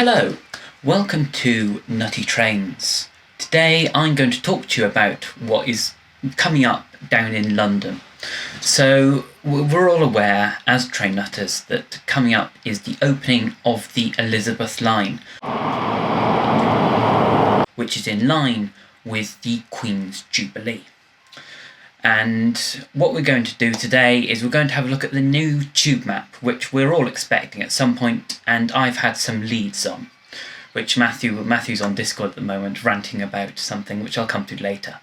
Hello, welcome to Nutty Trains. Today I'm going to talk to you about what is coming up down in London. So we're all aware as train nutters that coming up is the opening of the Elizabeth line, which is in line with the Queen's Jubilee. And what we're going to do today is we're going to have a look at the new tube map, which we're all expecting at some point, and I've had some leads on, which Matthew's on Discord at the moment ranting about something which I'll come to later.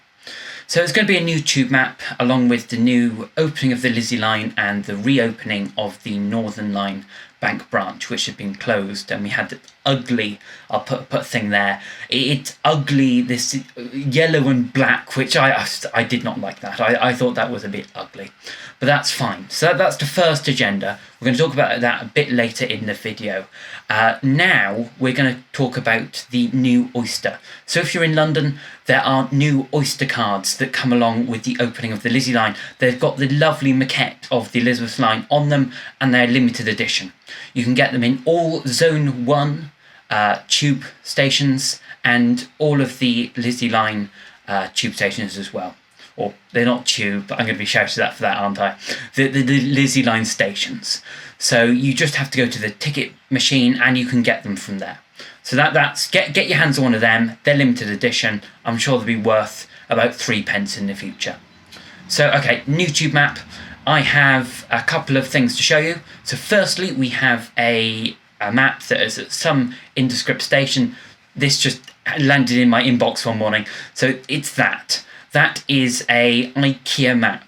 So it's going to be a new tube map along with the new opening of the Lizzie line and the reopening of the Northern Line Bank branch, which had been closed, and we had the ugly, I'll put a thing there, it's ugly, this yellow and black, which I did not like that. I thought that was a bit ugly, but that's fine. So that's the first agenda. We're going to talk about that a bit later in the video. Now we're going to talk about the new Oyster. So if you're in London, there are new Oyster cards that come along with the opening of the Lizzie line. They've got the lovely maquette of the Elizabeth line on them, and they're limited edition. You can get them in all Zone 1 tube stations and all of the Lizzie line tube stations as well. Or they're not tube, but I'm going to be shouted at for that, aren't I? The Lizzie line stations. So you just have to go to the ticket machine and you can get them from there. So that's get your hands on one of them. They're limited edition. I'm sure they'll be worth about 3p in the future. So okay, new tube map. I have a couple of things to show you. So firstly, we have a map that is at some indescript station. This just landed in my inbox one morning. So it's that. That is a IKEA map.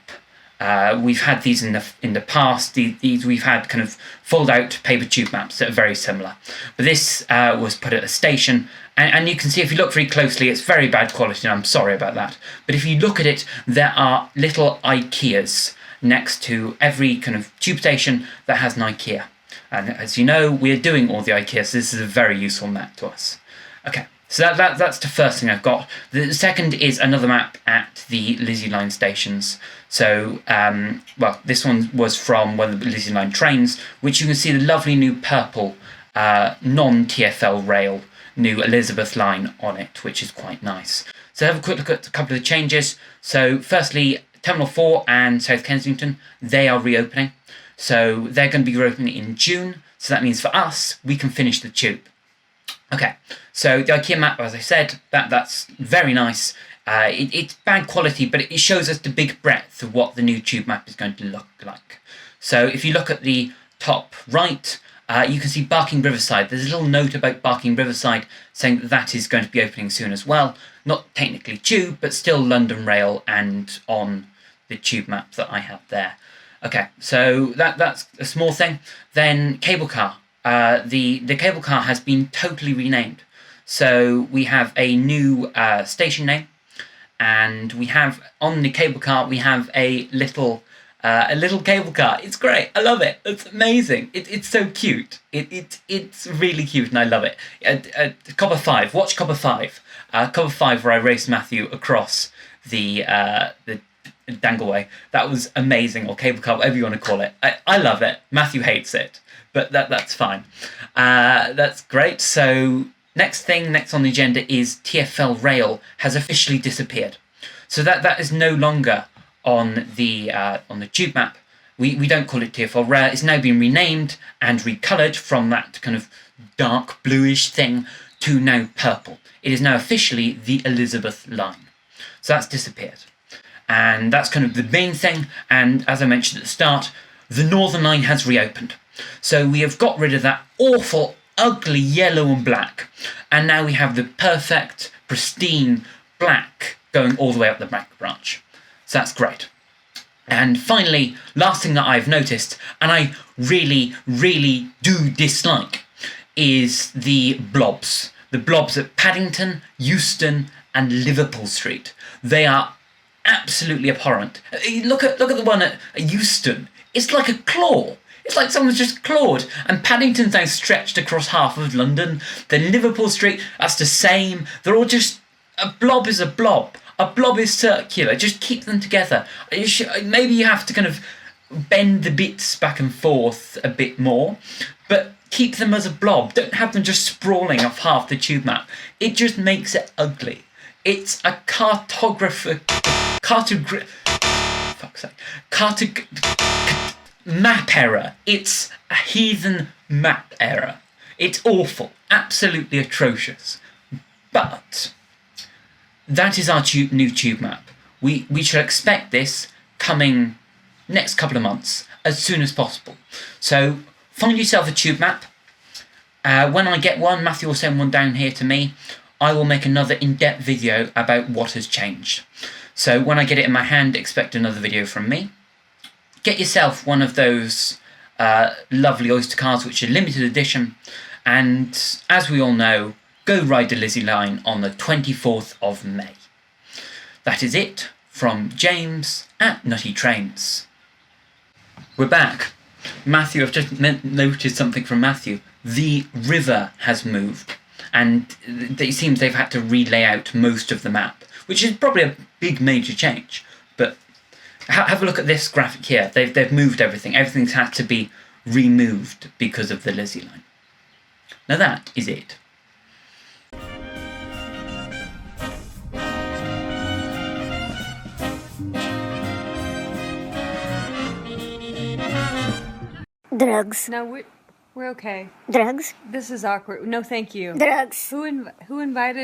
We've had these in the past. These we've had kind of fold out paper tube maps that are very similar. But this was put at a station, and you can see if you look very closely, it's very bad quality, and I'm sorry about that. But if you look at it, there are little IKEAs next to every kind of tube station that has an IKEA. And as you know, we're doing all the IKEA, so this is a very useful map to us. Okay, so that's the first thing I've got. The second is another map at the Lizzie line stations. So, well, this one was from one of the Lizzie line trains, which you can see the lovely new purple non-TfL rail, new Elizabeth line on it, which is quite nice. So have a quick look at a couple of the changes. So firstly, Terminal 4 and South Kensington, they are reopening. So they're going to be reopening in June. So that means for us, we can finish the tube. Okay, so the IKEA map, as I said, that's very nice. It's bad quality, but it shows us the big breadth of what the new tube map is going to look like. So if you look at the top right, you can see Barking Riverside. There's a little note about Barking Riverside saying that is going to be opening soon as well. Not technically tube, but still London Rail and on the tube map that I have there. Okay, so that's a small thing. Then cable car. The cable car has been totally renamed. So we have a new station name, and we have on the cable car we have a little cable car. It's great. I love it. It's amazing. It's so cute. It's really cute, and I love it. Copper 5. Watch Copper 5. Copper 5, where I raced Matthew across the Dangleway. That was amazing, or cable car, whatever you want to call it. I love it. Matthew hates it, but that's fine. That's great. So next on the agenda is TfL Rail has officially disappeared. So that is no longer on the tube map. We don't call it TfL Rail. It's now been renamed and recoloured from that kind of dark bluish thing to now purple. It is now officially the Elizabeth line. So that's disappeared. And that's kind of the main thing. And as I mentioned at the start, the Northern Line has reopened. So we have got rid of that awful, ugly yellow and black. And now we have the perfect, pristine black going all the way up the back branch. So that's great. And finally, last thing that I've noticed, and I really, really do dislike, is the blobs. The blobs at Paddington, Euston and Liverpool Street. They are absolutely abhorrent. Look at the one at Euston. It's like a claw. It's like someone's just clawed. And Paddington's now stretched across half of London. Then Liverpool Street, that's the same. They're all just... A blob is a blob. A blob is circular. Just keep them together. Maybe you have to kind of bend the bits back and forth a bit more. but keep them as a blob. Don't have them just sprawling off half the tube map. It just makes it ugly. It's a map error. It's a heathen map error. It's awful, absolutely atrocious. But that is our new tube map. We shall expect this coming next couple of months, as soon as possible. So find yourself a tube map. When I get one, Matthew will send one down here to me. I will make another in-depth video about what has changed. So when I get it in my hand, expect another video from me. Get yourself one of those lovely Oyster cards, which are limited edition. And as we all know, go ride the Lizzie line on the 24th of May. That is it from James at Nutty Trains. We're back. Matthew, I've just noticed something from Matthew. The river has moved, and it seems they've had to relay out most of the map, which is probably a big major change. But have a look at this graphic here. They've moved everything. Everything's had to be removed because of the Lizzie line. Now that is it. Drugs. No, we're okay. Drugs. This is awkward. No, thank you. Drugs. Who invited